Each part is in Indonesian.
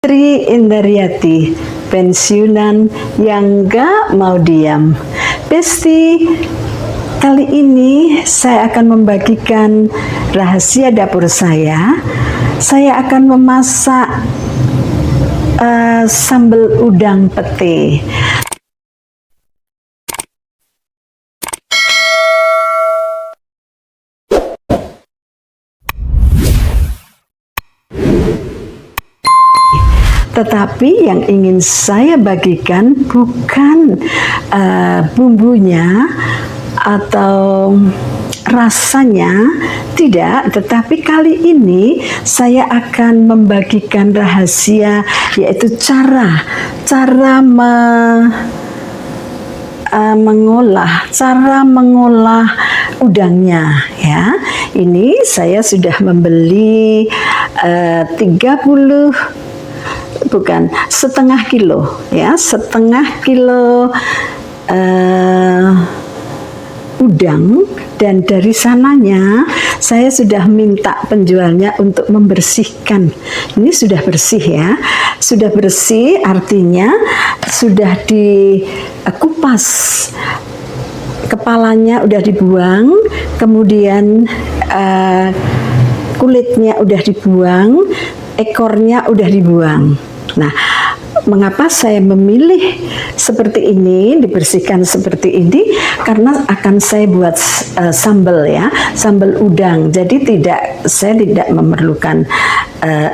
Tri Indaryati, pensiunan yang gak mau diam. Besti, kali ini saya akan membagikan rahasia dapur saya. Saya akan memasak sambal udang pete. Tetapi yang ingin saya bagikan bukan bumbunya atau rasanya, tidak, tetapi kali ini saya akan membagikan rahasia, yaitu cara mengolah udangnya ya. Ini saya sudah membeli setengah kilo ya, udang, dan dari sananya saya sudah minta penjualnya untuk membersihkan. Ini sudah bersih ya, sudah bersih artinya sudah dikupas, kepalanya udah dibuang, kemudian kulitnya udah dibuang, ekornya udah dibuang. Nah, mengapa saya memilih seperti ini, dibersihkan seperti ini? Karena akan saya buat sambal ya, sambal udang. Jadi saya tidak memerlukan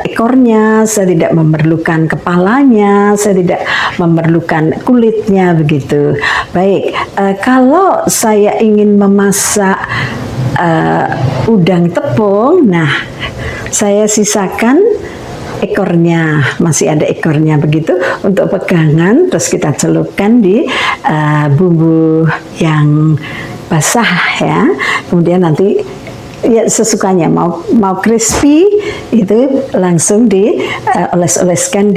ekornya, saya tidak memerlukan kepalanya, saya tidak memerlukan kulitnya begitu. Baik, kalau saya ingin memasak udang tepung, nah saya sisakan ekornya, masih ada ekornya begitu untuk pegangan, terus kita celupkan di bumbu yang basah ya. Kemudian nanti ya sesukanya, mau crispy itu langsung dioles-oleskan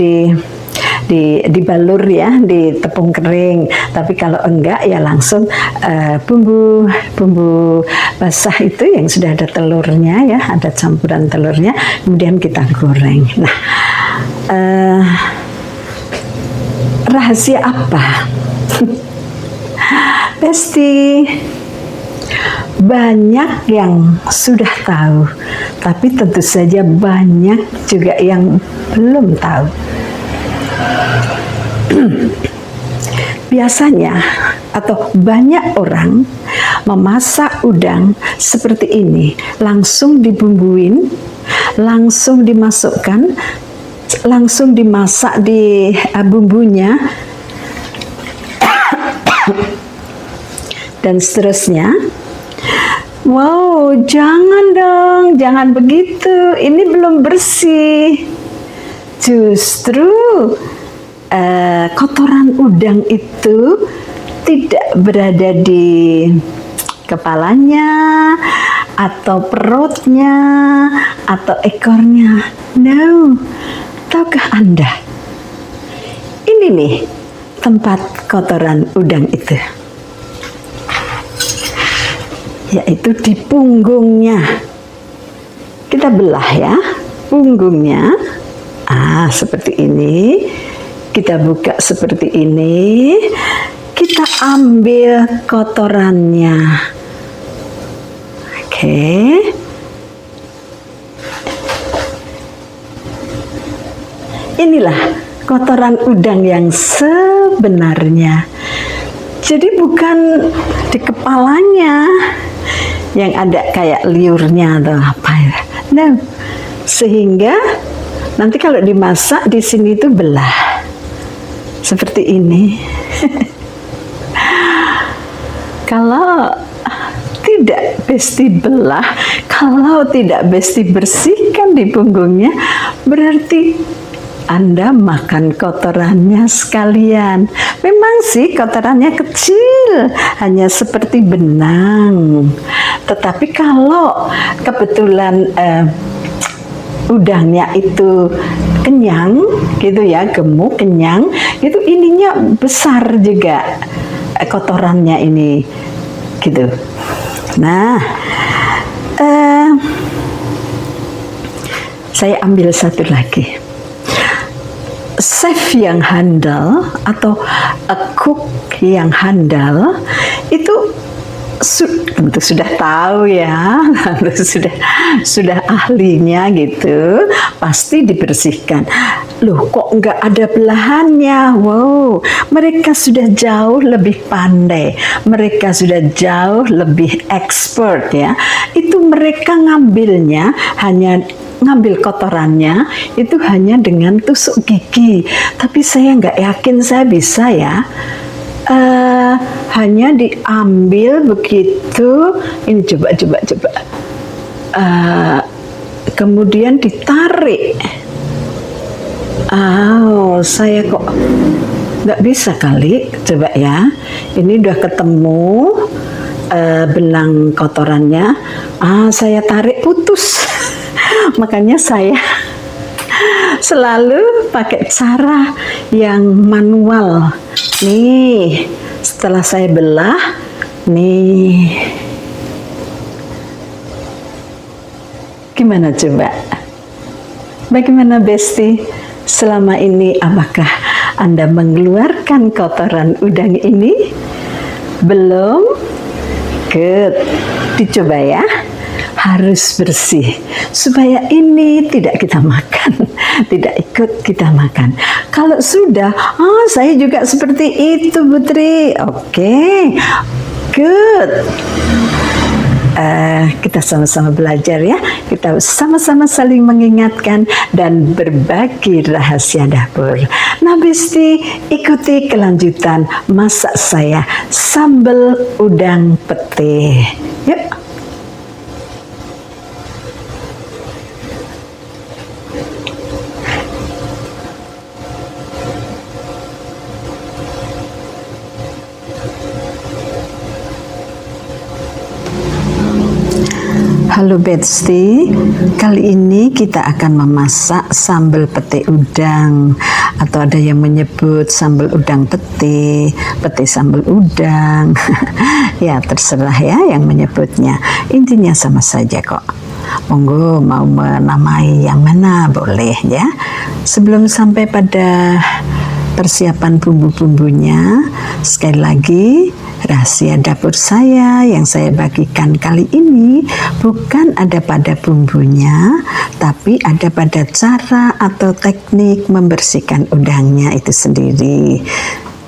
dibalur ya, di tepung kering. Tapi kalau enggak ya langsung bumbu basah itu yang sudah ada telurnya ya, ada campuran telurnya, kemudian kita goreng. Nah, rahasia apa? Besti, banyak yang sudah tahu, tapi tentu saja banyak juga yang belum tahu. Biasanya atau banyak orang memasak udang seperti ini, langsung dibumbuin, langsung dimasukkan, langsung dimasak di bumbunya dan seterusnya. Wow, jangan dong, jangan begitu, ini belum bersih. Justru kotoran udang itu tidak berada di kepalanya atau perutnya atau ekornya. No, tahukah Anda? Ini nih tempat kotoran udang itu, yaitu di punggungnya. Kita belah ya punggungnya, seperti ini. Kita buka seperti ini, kita ambil kotorannya. Oke. Inilah kotoran udang yang sebenarnya. Jadi bukan di kepalanya yang ada kayak liurnya atau apa ya. Nah, sehingga nanti kalau dimasak di sini itu belah. Seperti ini. Kalau tidak Besti belah, kalau tidak Besti bersihkan di punggungnya, berarti Anda makan kotorannya sekalian. Memang sih kotorannya kecil, hanya seperti benang. Tetapi kalau kebetulan udangnya itu kenyang gitu ya, gemuk, kenyang, itu ininya besar juga kotorannya ini gitu. Nah, saya ambil satu lagi. chef yang handal atau a cook yang handal itu tentu sudah tahu ya, sudah ahlinya gitu, pasti dibersihkan. Loh, kok nggak ada belahannya? Wow, mereka sudah jauh lebih pandai, mereka sudah jauh lebih expert ya. Itu mereka ngambil kotorannya itu hanya dengan tusuk gigi. Tapi saya nggak yakin saya bisa ya. Hanya diambil begitu, ini coba. Kemudian ditarik. Saya kok nggak bisa kali. Coba ya, ini udah ketemu belang kotorannya. Saya tarik putus. Makanya saya selalu pakai cara yang manual. Nih, setelah saya belah, nih. Gimana coba? Bagaimana Besti? Selama ini apakah Anda mengeluarkan kotoran udang ini? Belum? Good. Dicoba ya. Harus bersih supaya ini tidak kita makan, tidak ikut kita makan. Kalau sudah, saya juga seperti itu Putri. Oke, good. Kita sama-sama belajar ya. Kita sama-sama saling mengingatkan dan berbagi rahasia dapur. Nah Besti, ikuti kelanjutan masak saya sambal udang pete. Yuk. Halo Besti, kali ini kita akan memasak sambal pete udang, atau ada yang menyebut sambal udang pete sambal udang. Ya terserah ya yang menyebutnya, intinya sama saja kok. Monggo mau menamai yang mana boleh ya. Sebelum sampai pada persiapan bumbu-bumbunya, sekali lagi rahasia dapur saya yang saya bagikan kali ini bukan ada pada bumbunya, tapi ada pada cara atau teknik membersihkan udangnya itu sendiri.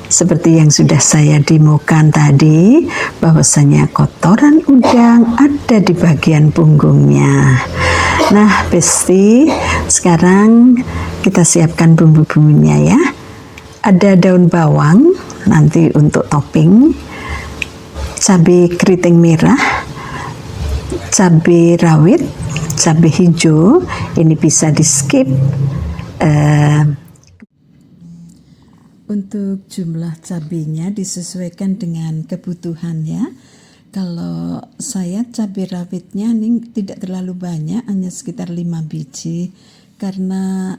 Seperti yang sudah saya demokan tadi, bahwasanya kotoran udang ada di bagian punggungnya. Nah Besti, sekarang kita siapkan bumbu-bumbunya ya. Ada daun bawang nanti untuk topping, cabai keriting merah, cabai rawit, cabai hijau, ini bisa di skip. Untuk jumlah cabainya disesuaikan dengan kebutuhan ya. Kalau saya cabai rawitnya ini tidak terlalu banyak, hanya sekitar 5 biji, karena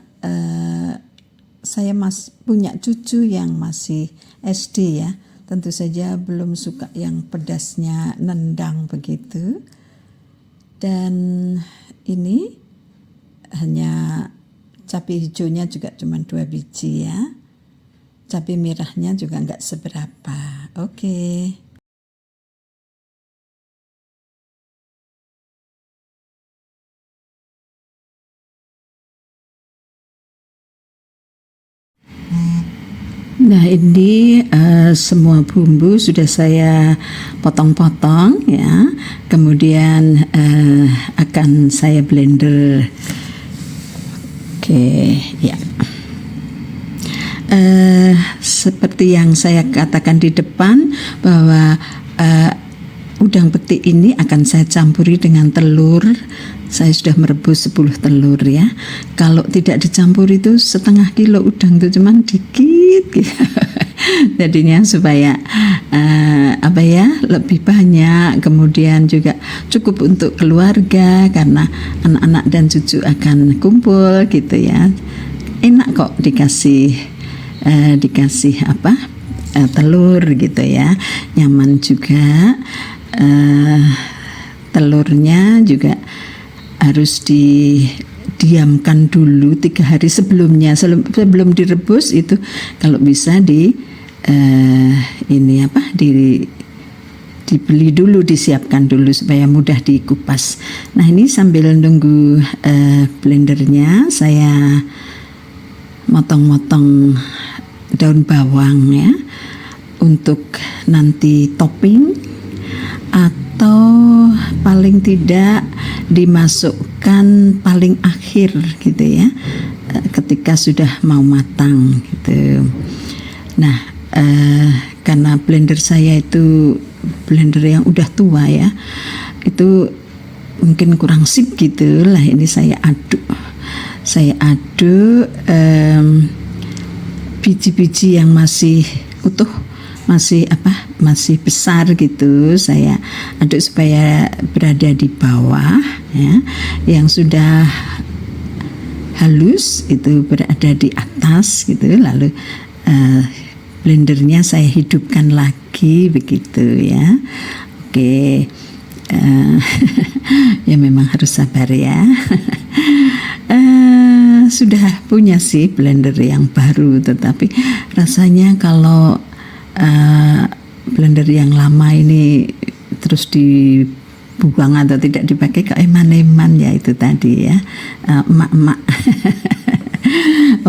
saya punya cucu yang masih SD ya. Tentu saja belum suka yang pedasnya nendang begitu. Dan ini hanya cabai hijaunya juga cuma 2 biji ya. Cabai merahnya juga enggak seberapa. Oke. Nah ini semua bumbu sudah saya potong-potong ya, kemudian akan saya blender. Oke ya, seperti yang saya katakan di depan bahwa udang peti ini akan saya campuri dengan telur. Saya sudah merebus 10 telur ya. Kalau tidak dicampur itu setengah kilo udang itu cuman dikit gitu. Jadinya supaya lebih banyak, kemudian juga cukup untuk keluarga karena anak-anak dan cucu akan kumpul gitu ya. Enak kok dikasih telur gitu ya. Nyaman juga. Telurnya juga harus diamkan dulu 3 hari sebelumnya, sebelum direbus itu kalau bisa dibeli dulu, disiapkan dulu supaya mudah dikupas. Nah ini sambil nunggu blendernya, saya motong-motong daun bawang ya untuk nanti topping, atau paling tidak dimasukkan paling akhir gitu ya, ketika sudah mau matang gitu. Nah karena blender saya itu blender yang udah tua ya, itu mungkin kurang sip gitu lah, ini saya aduk biji-biji yang masih utuh, masih besar gitu, saya aduk supaya berada di bawah ya. Yang sudah halus itu berada di atas gitu, lalu blendernya saya hidupkan lagi begitu ya. Oke. Ya memang harus sabar ya. Sudah punya sih blender yang baru, tetapi rasanya kalau blender yang lama ini terus dibuang atau tidak dipakai keeman-eman ya, itu tadi ya, emak-emak.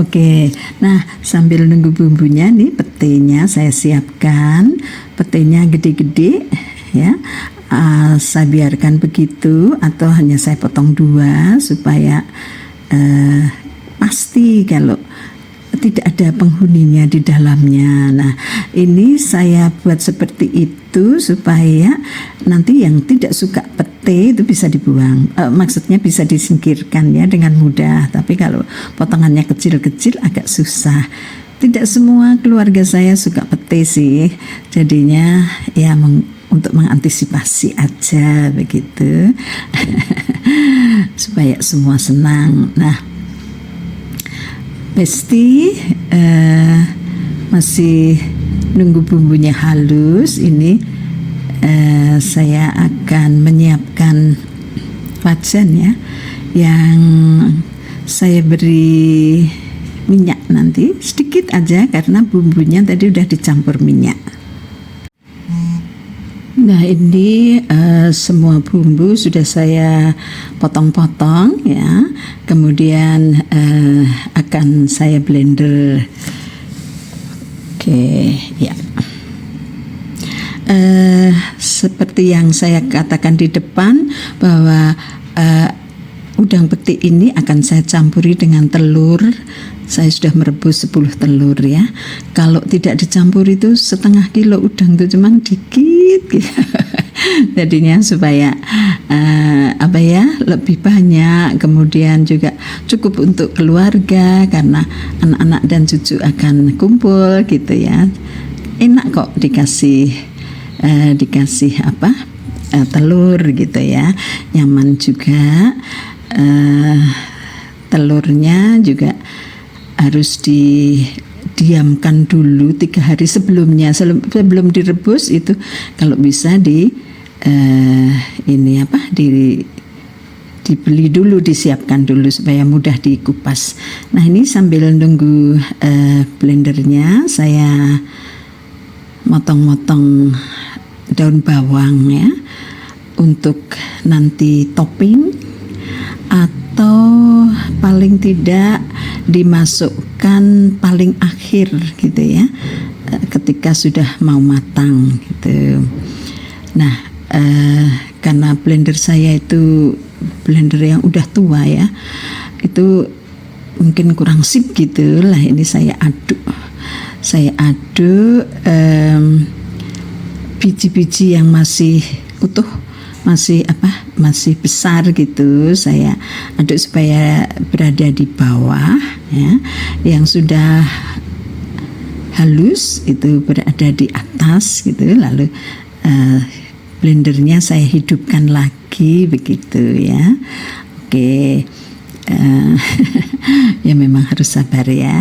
Oke, nah sambil nunggu bumbunya nih, petenya saya siapkan, petenya gede-gede ya. Saya biarkan begitu atau hanya saya potong 2 supaya pasti kalau tidak ada penghuninya di dalamnya. Nah ini saya buat seperti itu supaya nanti yang tidak suka pete itu bisa dibuang, maksudnya bisa disingkirkan ya dengan mudah. Tapi kalau potongannya kecil-kecil agak susah. Tidak semua keluarga saya suka pete sih, jadinya ya untuk mengantisipasi aja begitu. Supaya semua senang. Nah Besti masih nunggu bumbunya halus. Ini saya akan menyiapkan wajan ya, yang saya beri minyak nanti sedikit aja karena bumbunya tadi udah dicampur minyak. Nah ini semua bumbu sudah saya potong-potong ya, kemudian akan saya blender. Oke ya, seperti yang saya katakan di depan bahwa udang peti ini akan saya campuri dengan telur. Saya sudah merebus 10 telur ya. Kalau tidak dicampur itu setengah kilo udang itu cuman dikit gitu. Jadinya supaya lebih banyak, kemudian juga cukup untuk keluarga karena anak-anak dan cucu akan kumpul gitu ya. Enak kok dikasih telur gitu ya, nyaman juga. Telurnya juga harus didiamkan dulu 3 hari sebelumnya, sebelum direbus itu kalau bisa dibeli dulu, disiapkan dulu supaya mudah dikupas. Nah ini sambil nunggu blendernya, saya motong-motong daun bawang ya untuk nanti topping, atau paling tidak dimasukkan paling akhir gitu ya, ketika sudah mau matang gitu. Nah karena blender saya itu blender yang udah tua ya, itu mungkin kurang sip gitu lah, ini saya aduk biji-biji yang masih utuh, masih besar gitu, saya aduk supaya berada di bawah ya. Yang sudah halus itu berada di atas gitu, lalu blendernya saya hidupkan lagi begitu ya. Oke. Ya memang harus sabar ya.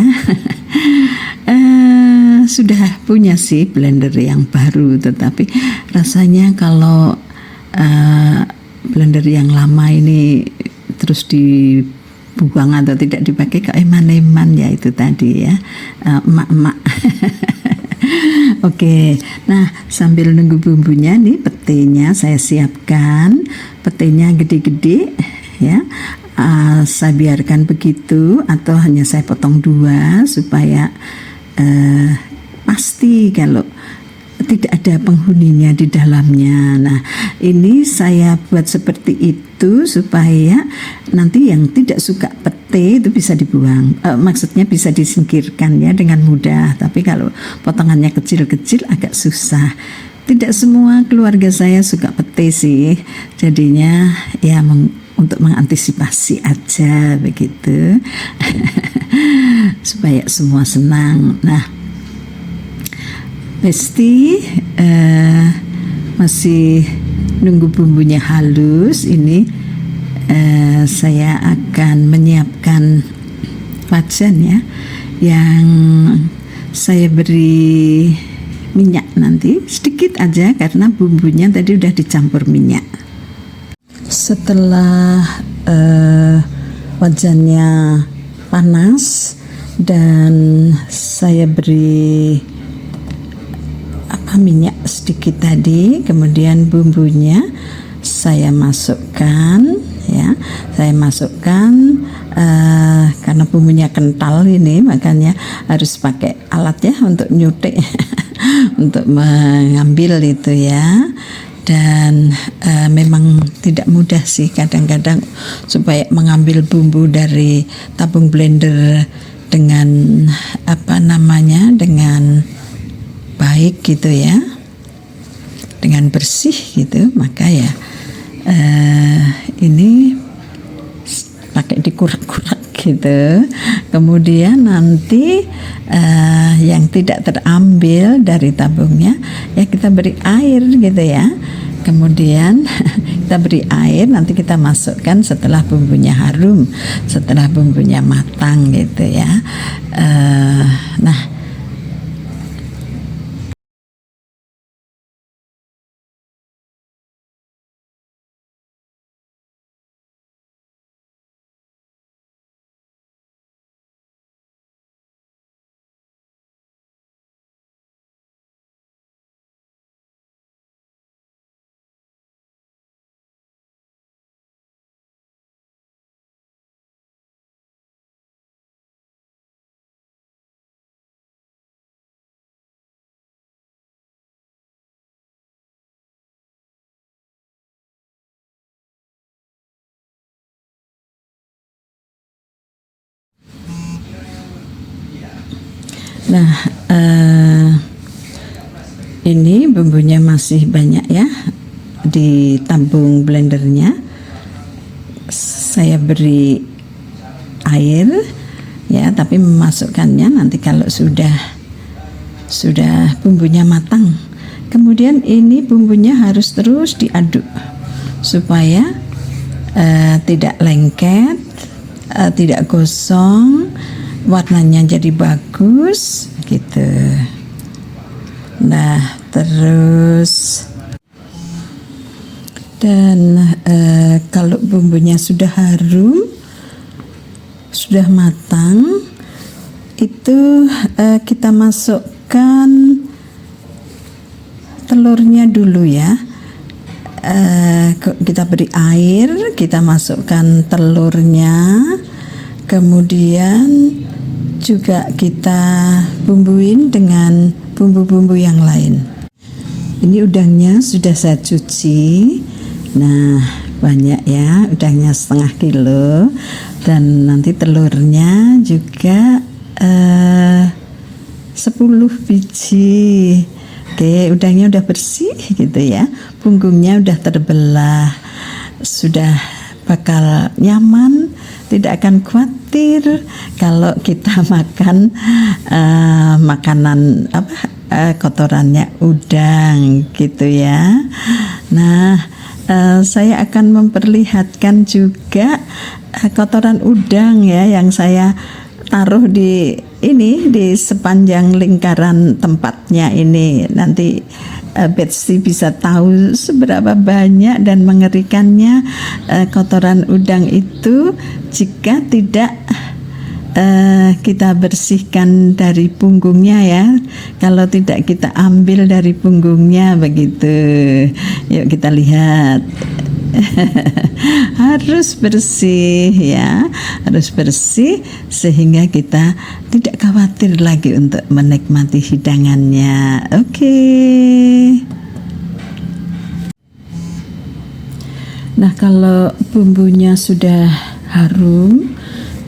Sudah punya sih blender yang baru, tetapi rasanya kalau blender yang lama ini terus dibuang atau tidak dipakai ke eman-eman ya itu tadi ya, emak-emak. Oke, nah sambil nunggu bumbunya nih, petenya saya siapkan. Petenya gede-gede ya, saya biarkan begitu atau hanya saya potong dua supaya pasti kalau tidak ada penghuninya di dalamnya. Nah, ini saya buat seperti itu supaya nanti yang tidak suka pete itu bisa dibuang. Maksudnya bisa disingkirkan ya dengan mudah. Tapi kalau potongannya kecil-kecil agak susah. Tidak semua keluarga saya suka pete sih. Jadinya ya untuk mengantisipasi aja begitu. Supaya semua senang. Nah, Besti masih nunggu bumbunya halus. Ini saya akan menyiapkan wajan ya, yang saya beri minyak nanti sedikit aja karena bumbunya tadi udah dicampur minyak. Setelah wajannya panas dan saya beri minyak sedikit tadi, kemudian bumbunya saya masukkan ya, karena bumbunya kental ini makanya harus pakai alat ya untuk nyutik untuk mengambil itu ya. Dan memang tidak mudah sih kadang-kadang supaya mengambil bumbu dari tabung blender dengan dengan baik gitu ya, dengan bersih gitu. Maka ya ini pakai dikurak-kurak gitu. Kemudian nanti yang tidak terambil dari tabungnya ya kita beri air gitu ya. Kemudian kita beri air, nanti kita masukkan setelah bumbunya harum, setelah bumbunya matang gitu ya. Nah, ini bumbunya masih banyak ya di tabung blendernya. Saya beri air ya, tapi memasukkannya nanti kalau sudah bumbunya matang. Kemudian ini bumbunya harus terus diaduk supaya tidak lengket, tidak gosong, warnanya jadi bagus gitu. Nah, terus dan kalau bumbunya sudah harum, sudah matang, itu kita masukkan telurnya dulu ya. Kita beri air, kita masukkan telurnya, kemudian juga kita bumbuin dengan bumbu-bumbu yang lain. Ini udangnya sudah saya cuci. Nah, banyak ya, udangnya 1/2 kilo, dan nanti telurnya juga 10 biji. Oke, udangnya udah bersih gitu ya, punggungnya udah terbelah, sudah bakal nyaman, tidak akan khawatir kalau kita makan makanan kotorannya udang gitu ya. Nah, saya akan memperlihatkan juga kotoran udang ya yang saya taruh di sepanjang lingkaran tempatnya ini. Nanti Betsy bisa tahu seberapa banyak dan mengerikannya kotoran udang itu jika tidak kita bersihkan dari punggungnya ya. Kalau tidak kita ambil dari punggungnya begitu. Yuk kita lihat. Harus bersih ya, harus bersih sehingga kita tidak khawatir lagi untuk menikmati hidangannya. Oke. Nah, kalau bumbunya sudah harum,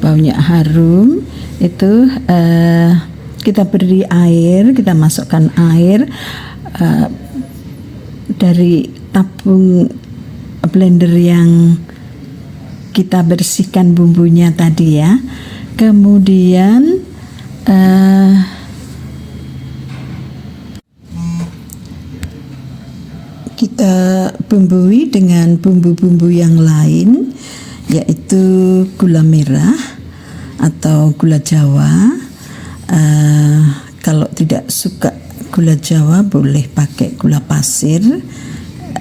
baunya harum, itu kita beri air, kita masukkan air dari tabung blender yang kita bersihkan bumbunya tadi ya. Kemudian kita bumbui dengan bumbu-bumbu yang lain, yaitu gula merah atau gula Jawa. Kalau tidak suka gula Jawa boleh pakai gula pasir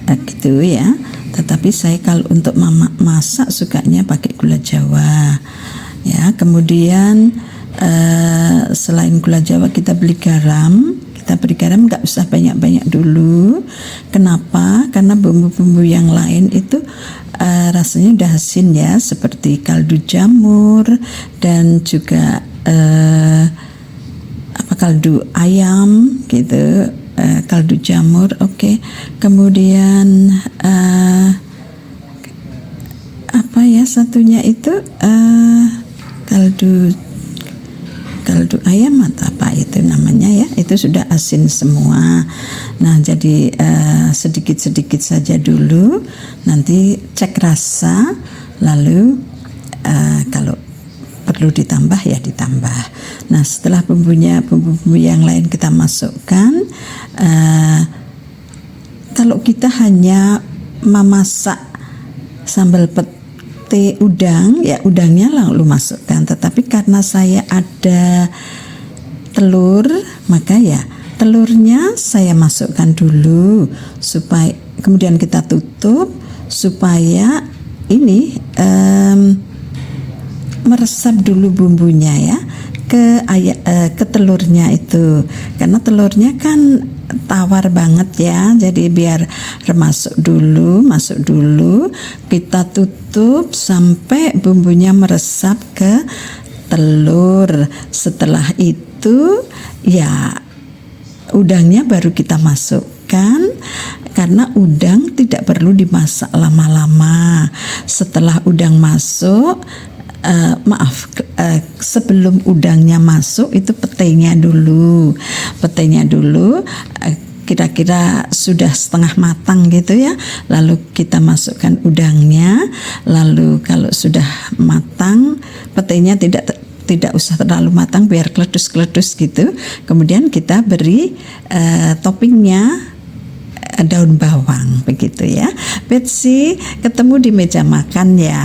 gitu ya. Tetapi saya kalau untuk masak sukanya pakai gula Jawa ya. Kemudian selain gula Jawa kita beli garam. Kita beri garam nggak usah banyak-banyak dulu. Kenapa? Karena bumbu-bumbu yang lain itu rasanya udah asin ya, seperti kaldu jamur dan juga kaldu ayam gitu. Kaldu jamur, oke. Kemudian apa ya satunya itu kaldu ayam atau apa itu namanya ya, itu sudah asin semua. Nah jadi sedikit-sedikit saja dulu, nanti cek rasa, lalu kalau perlu ditambah ya ditambah. Nah setelah bumbu yang lain kita masukkan, kalau kita hanya memasak sambal pete udang ya udangnya lalu masukkan, tetapi karena saya ada telur maka ya telurnya saya masukkan dulu, supaya kemudian kita tutup supaya ini meresap dulu bumbunya ya ke telurnya itu, karena telurnya kan tawar banget ya, jadi biar masuk dulu kita tutup sampai bumbunya meresap ke telur. Setelah itu ya udangnya baru kita masukkan, karena udang tidak perlu dimasak lama-lama. Setelah udang masuk, sebelum udangnya masuk itu petenya dulu, kira-kira sudah setengah matang gitu ya, lalu kita masukkan udangnya. Lalu kalau sudah matang, petenya tidak usah terlalu matang biar keledus-keledus gitu, kemudian kita beri toppingnya daun bawang begitu ya. Betsy, ketemu di meja makan ya.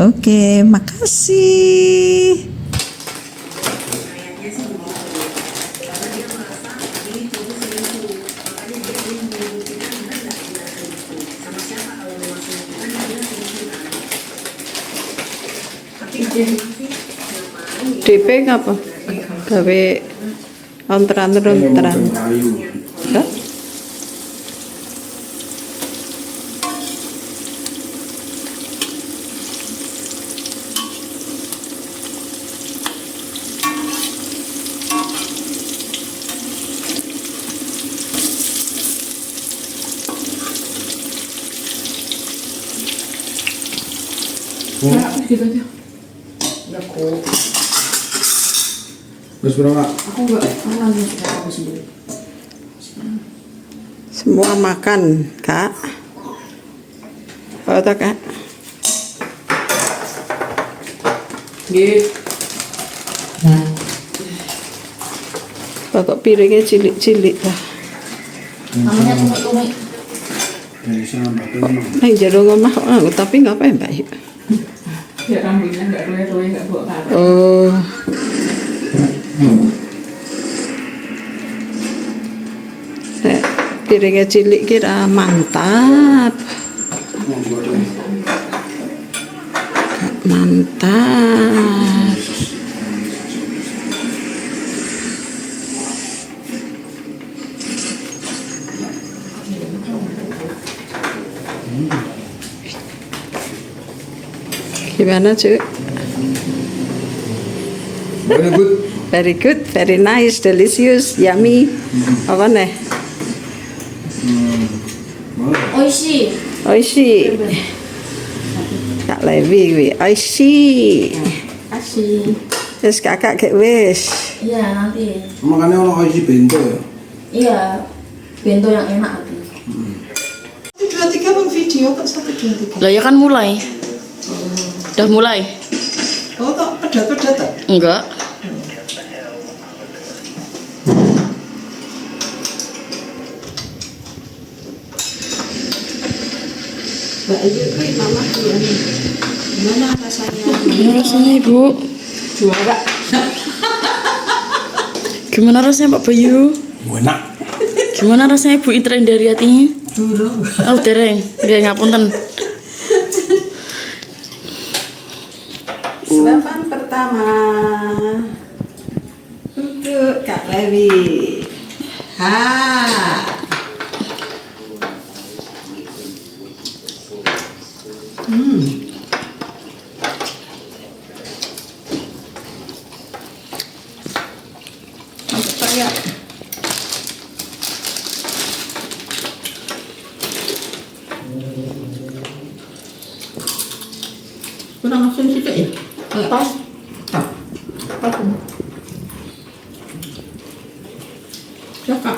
Oke, makasih. DP apa? Gawe ontran. Hah? Gitu aja. Udah kok. Terus berapa? Aku lagi aku sendiri. Semua makan, Kak. Apa Kak? Gitu. Kok piringnya cilik-cilik lah. Namanya tumis-tumis. Nah, jero ngomah tapi ngapain Mbak? Ya rambutnya nggak roe-roe, nggak bawa karet. Oh. Piringnya cilik kira mantap. Mantap. Gimana, Cuk? Very good. Very good, very nice, delicious, yummy. Apa nih? Oishi. Oishi. Kak Levi kuwi. Oishi. Ashi. Wis kakak gek wis. Iya nanti. Makanya orang Oishi bento ya. Iya. Bento yang enak nanti. 1, 2, 3 bang video kok 1, 2, 3. Lah ya kan mulai. Udah mulai? Oh kok pedat-pedat tak? Enggak. Mbak Ayu kuwi mama gimana rasanya? Gimana rasanya Ibu? Juara. Gimana rasanya Pak Bayu? Enak. Gimana rasanya Ibu interain dari hatinya? Durung. Oh dereng. Nggih ngapunten. Sarapan pertama untuk Kak Levi. Ha. Mantap saya. Kurang asin sithik ya? Pas. Tak. Pas. Ya, Kak.